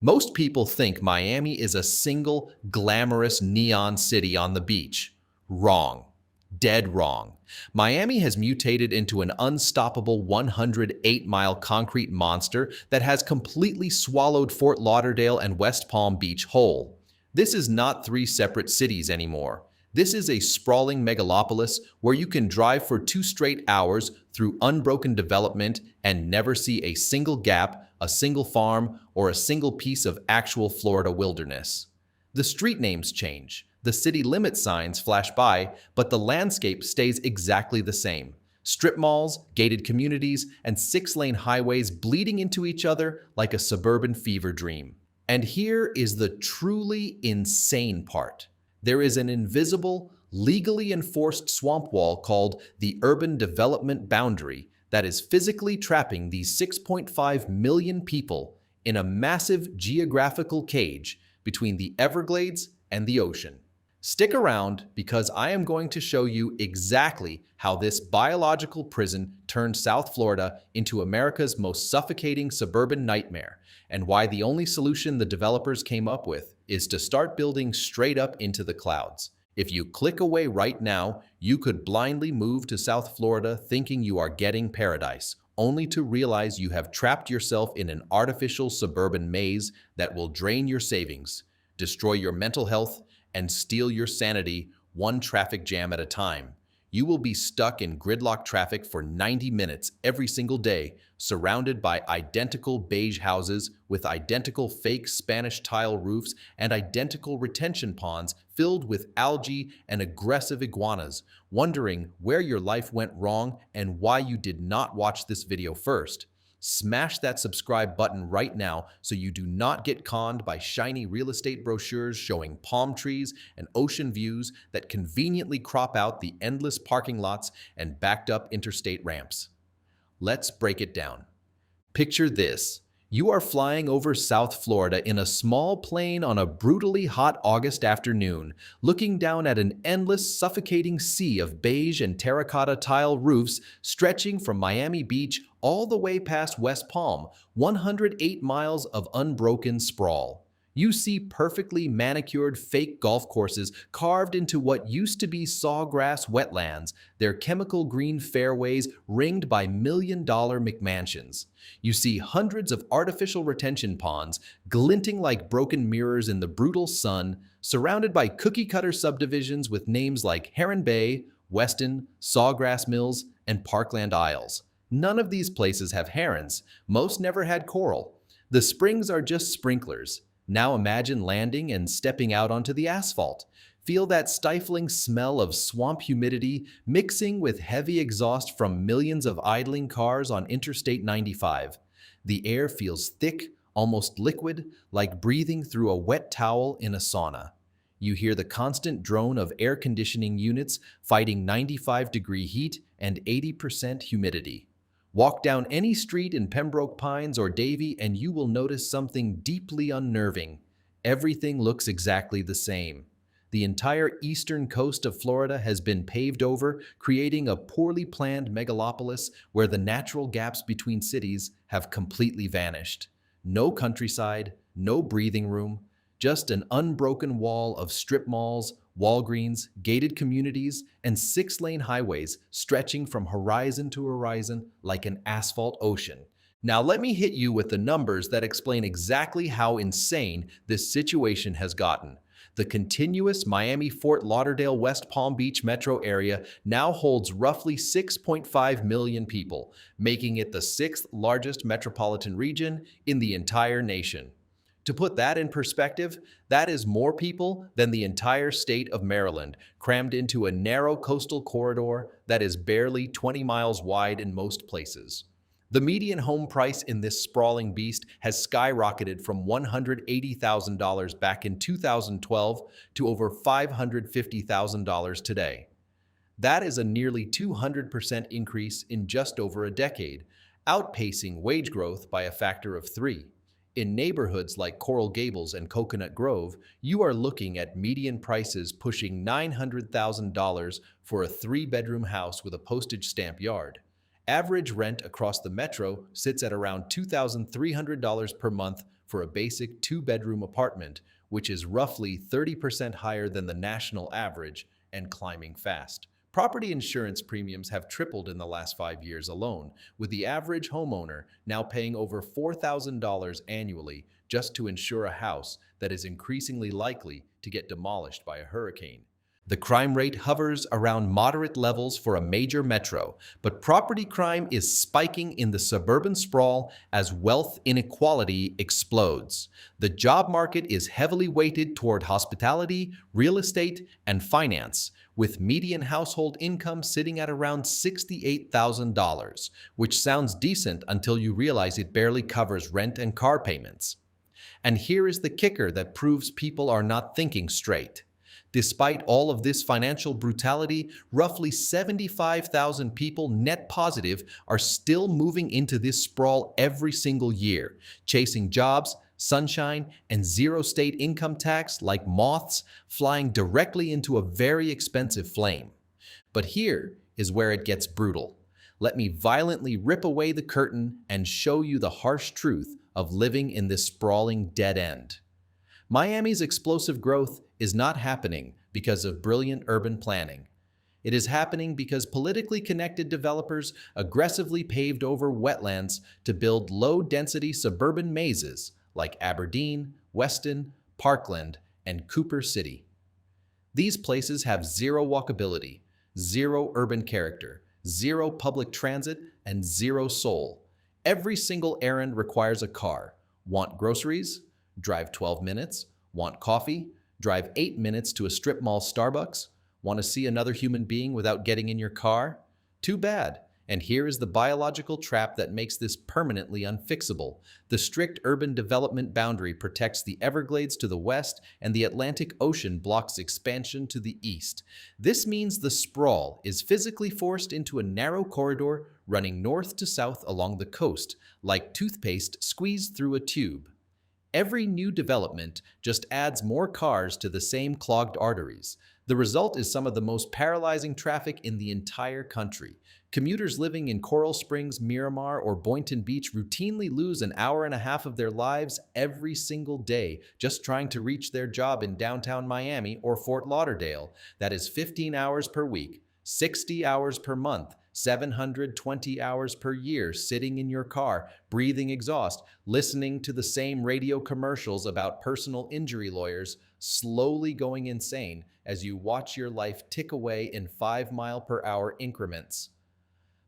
Most people think Miami is a single glamorous neon city on the beach. Wrong. Dead wrong. Miami has mutated into an unstoppable 108-mile concrete monster that has completely swallowed Fort Lauderdale and West Palm Beach whole. This is not three separate cities anymore. This is a sprawling megalopolis where you can drive for 2 straight hours through unbroken development and never see a single gap, a single farm, or a single piece of actual Florida wilderness. The street names change, the city limit signs flash by, but the landscape stays exactly the same. Strip malls, gated communities, and six-lane highways bleeding into each other like a suburban fever dream. And here is the truly insane part. There is an invisible, legally enforced swamp wall called the Urban Development Boundary that is physically trapping these 6.5 million people in a massive geographical cage between the Everglades and the ocean. Stick around because I am going to show you exactly how this biological prison turned South Florida into America's most suffocating suburban nightmare, and why the only solution the developers came up with is to start building straight up into the clouds. If you click away right now, you could blindly move to South Florida thinking you are getting paradise, only to realize you have trapped yourself in an artificial suburban maze that will drain your savings, destroy your mental health, and steal your sanity one traffic jam at a time. You will be stuck in gridlock traffic for 90 minutes every single day, surrounded by identical beige houses with identical fake Spanish tile roofs and identical retention ponds filled with algae and aggressive iguanas, wondering where your life went wrong and why you did not watch this video first. Smash that subscribe button right now so you do not get conned by shiny real estate brochures showing palm trees and ocean views that conveniently crop out the endless parking lots and backed up interstate ramps. Let's break it down. Picture this. You are flying over South Florida in a small plane on a brutally hot August afternoon, looking down at an endless, suffocating sea of beige and terracotta tile roofs stretching from Miami Beach all the way past West Palm, 108 miles of unbroken sprawl. You see perfectly manicured fake golf courses carved into what used to be sawgrass wetlands, their chemical green fairways ringed by million-dollar McMansions. You see hundreds of artificial retention ponds glinting like broken mirrors in the brutal sun, surrounded by cookie-cutter subdivisions with names like Heron Bay, Weston, Sawgrass Mills, and Parkland Isles. None of these places have herons. Most never had coral. The springs are just sprinklers. Now imagine landing and stepping out onto the asphalt. Feel that stifling smell of swamp humidity mixing with heavy exhaust from millions of idling cars on Interstate 95. The air feels thick, almost liquid, like breathing through a wet towel in a sauna. You hear the constant drone of air conditioning units fighting 95-degree heat and 80% humidity. Walk down any street in Pembroke Pines or Davie and you will notice something deeply unnerving. Everything looks exactly the same. The entire eastern coast of Florida has been paved over, creating a poorly planned megalopolis where the natural gaps between cities have completely vanished. No countryside, no breathing room, just an unbroken wall of strip malls, Walgreens, gated communities, and six-lane highways stretching from horizon to horizon like an asphalt ocean. Now let me hit you with the numbers that explain exactly how insane this situation has gotten. The continuous Miami-Fort Lauderdale-West Palm Beach metro area now holds roughly 6.5 million people, making it the sixth largest metropolitan region in the entire nation. To put that in perspective, that is more people than the entire state of Maryland, crammed into a narrow coastal corridor that is barely 20 miles wide in most places. The median home price in this sprawling beast has skyrocketed from $180,000 back in 2012 to over $550,000 today. That is a nearly 200% increase in just over a decade, outpacing wage growth by a factor of 3. In neighborhoods like Coral Gables and Coconut Grove, you are looking at median prices pushing $900,000 for a 3-bedroom house with a postage stamp yard. Average rent across the metro sits at around $2,300 per month for a basic two-bedroom apartment, which is roughly 30% higher than the national average and climbing fast. Property insurance premiums have tripled in the last 5 years alone, with the average homeowner now paying over $4,000 annually just to insure a house that is increasingly likely to get demolished by a hurricane. The crime rate hovers around moderate levels for a major metro, but property crime is spiking in the suburban sprawl as wealth inequality explodes. The job market is heavily weighted toward hospitality, real estate, and finance, with median household income sitting at around $68,000, which sounds decent until you realize it barely covers rent and car payments. And here is the kicker that proves people are not thinking straight. Despite all of this financial brutality, roughly 75,000 people net positive are still moving into this sprawl every single year, chasing jobs, sunshine, and zero state income tax like moths flying directly into a very expensive flame. But here is where it gets brutal. Let me violently rip away the curtain and show you the harsh truth of living in this sprawling dead end. Miami's explosive growth is not happening because of brilliant urban planning. It is happening because politically connected developers aggressively paved over wetlands to build low-density suburban mazes like Aberdeen, Weston, Parkland, and Cooper City. These places have zero walkability, zero urban character, zero public transit, and zero soul. Every single errand requires a car. Want groceries? Drive 12 minutes. Want coffee? Drive 8 minutes to a strip mall Starbucks? Want to see another human being without getting in your car? Too bad. And here is the biological trap that makes this permanently unfixable. The strict urban development boundary protects the Everglades to the west, and the Atlantic Ocean blocks expansion to the east. This means the sprawl is physically forced into a narrow corridor running north to south along the coast, like toothpaste squeezed through a tube. Every new development just adds more cars to the same clogged arteries. The result is some of the most paralyzing traffic in the entire country. Commuters living in Coral Springs, Miramar, or Boynton Beach routinely lose an hour and a half of their lives every single day just trying to reach their job in downtown Miami or Fort Lauderdale. That is 15 hours per week, 60 hours per month, 720 hours per year sitting in your car, breathing exhaust, listening to the same radio commercials about personal injury lawyers, slowly going insane as you watch your life tick away in 5-mile-per-hour increments.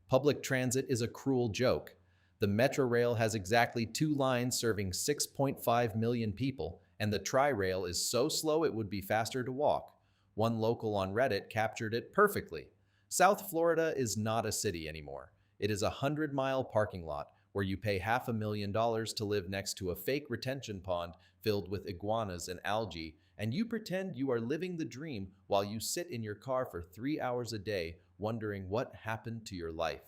Public transit is a cruel joke. The Metro Rail has exactly 2 lines serving 6.5 million people, and the Tri-Rail is so slow it would be faster to walk. One local on Reddit captured it perfectly. South Florida is not a city anymore. It is a 100-mile parking lot where you pay $500,000 to live next to a fake retention pond filled with iguanas and algae, and you pretend you are living the dream while you sit in your car for 3 hours a day wondering what happened to your life.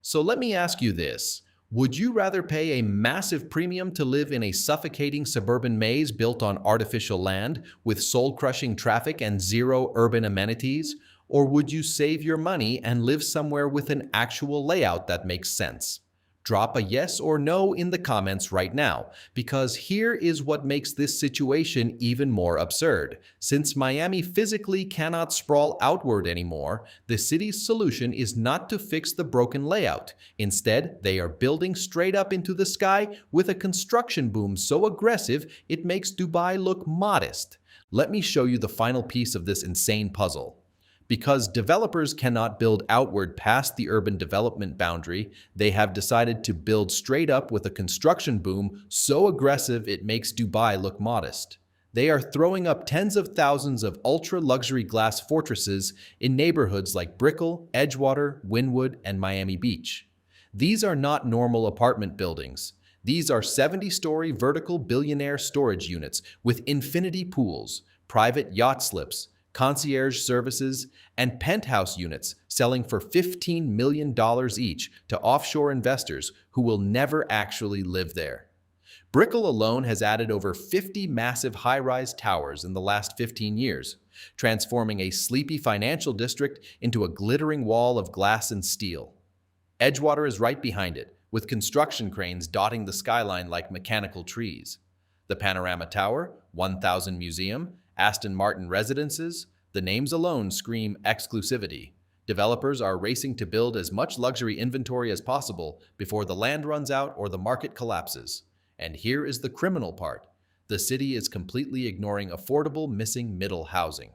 So let me ask you this. Would you rather pay a massive premium to live in a suffocating suburban maze built on artificial land with soul-crushing traffic and zero urban amenities? Or would you save your money and live somewhere with an actual layout that makes sense? Drop a yes or no in the comments right now, because here is what makes this situation even more absurd. Since Miami physically cannot sprawl outward anymore, the city's solution is not to fix the broken layout. Instead, they are building straight up into the sky with a construction boom so aggressive it makes Dubai look modest. Let me show you the final piece of this insane puzzle. Because developers cannot build outward past the urban development boundary, they have decided to build straight up with a construction boom so aggressive it makes Dubai look modest. They are throwing up tens of thousands of ultra-luxury glass fortresses in neighborhoods like Brickell, Edgewater, Wynwood, and Miami Beach. These are not normal apartment buildings. These are 70-story vertical billionaire storage units with infinity pools, private yacht slips, concierge services, and penthouse units selling for $15 million each to offshore investors who will never actually live there. Brickell alone has added over 50 massive high-rise towers in the last 15 years, transforming a sleepy financial district into a glittering wall of glass and steel. Edgewater is right behind it, with construction cranes dotting the skyline like mechanical trees. The Panorama Tower, 1000 Museum, Aston Martin Residences, the names alone scream exclusivity. Developers are racing to build as much luxury inventory as possible before the land runs out or the market collapses. And here is the criminal part. The city is completely ignoring affordable missing middle housing.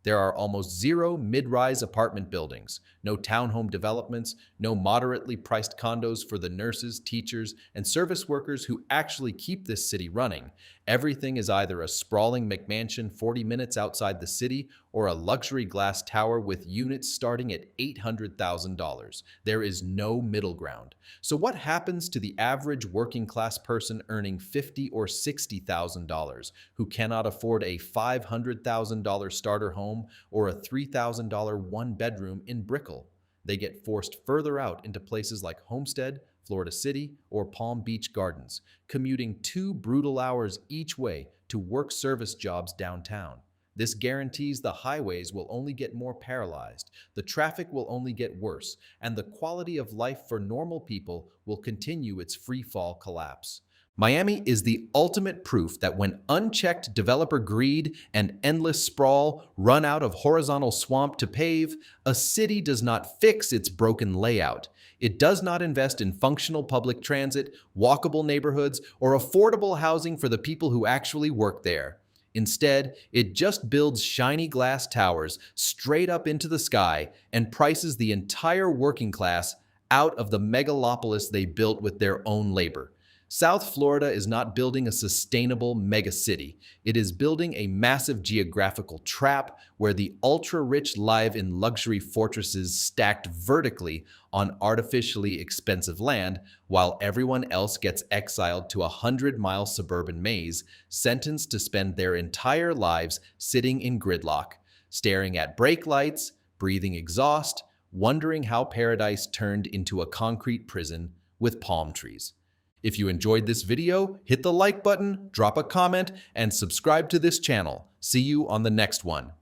There are almost zero mid-rise apartment buildings, no townhome developments, no moderately priced condos for the nurses, teachers, and service workers who actually keep this city running. Everything is either a sprawling McMansion 40 minutes outside the city or a luxury glass tower with units starting at $800,000. There is no middle ground. So what happens to the average working class person earning $50,000 or $60,000 who cannot afford a $500,000 starter home or a $3,000 one-bedroom in Brickell? They get forced further out into places like Homestead, Florida City, or Palm Beach Gardens, commuting 2 brutal hours each way to work service jobs downtown. This guarantees the highways will only get more paralyzed, the traffic will only get worse, and the quality of life for normal people will continue its free-fall collapse. Miami is the ultimate proof that when unchecked developer greed and endless sprawl run out of horizontal swamp to pave, a city does not fix its broken layout. It does not invest in functional public transit, walkable neighborhoods, or affordable housing for the people who actually work there. Instead, it just builds shiny glass towers straight up into the sky and prices the entire working class out of the megalopolis they built with their own labor. South Florida is not building a sustainable megacity. It is building a massive geographical trap where the ultra-rich live in luxury fortresses stacked vertically on artificially expensive land, while everyone else gets exiled to a 100-mile suburban maze, sentenced to spend their entire lives sitting in gridlock, staring at brake lights, breathing exhaust, wondering how paradise turned into a concrete prison with palm trees. If you enjoyed this video, hit the like button, drop a comment, and subscribe to this channel. See you on the next one.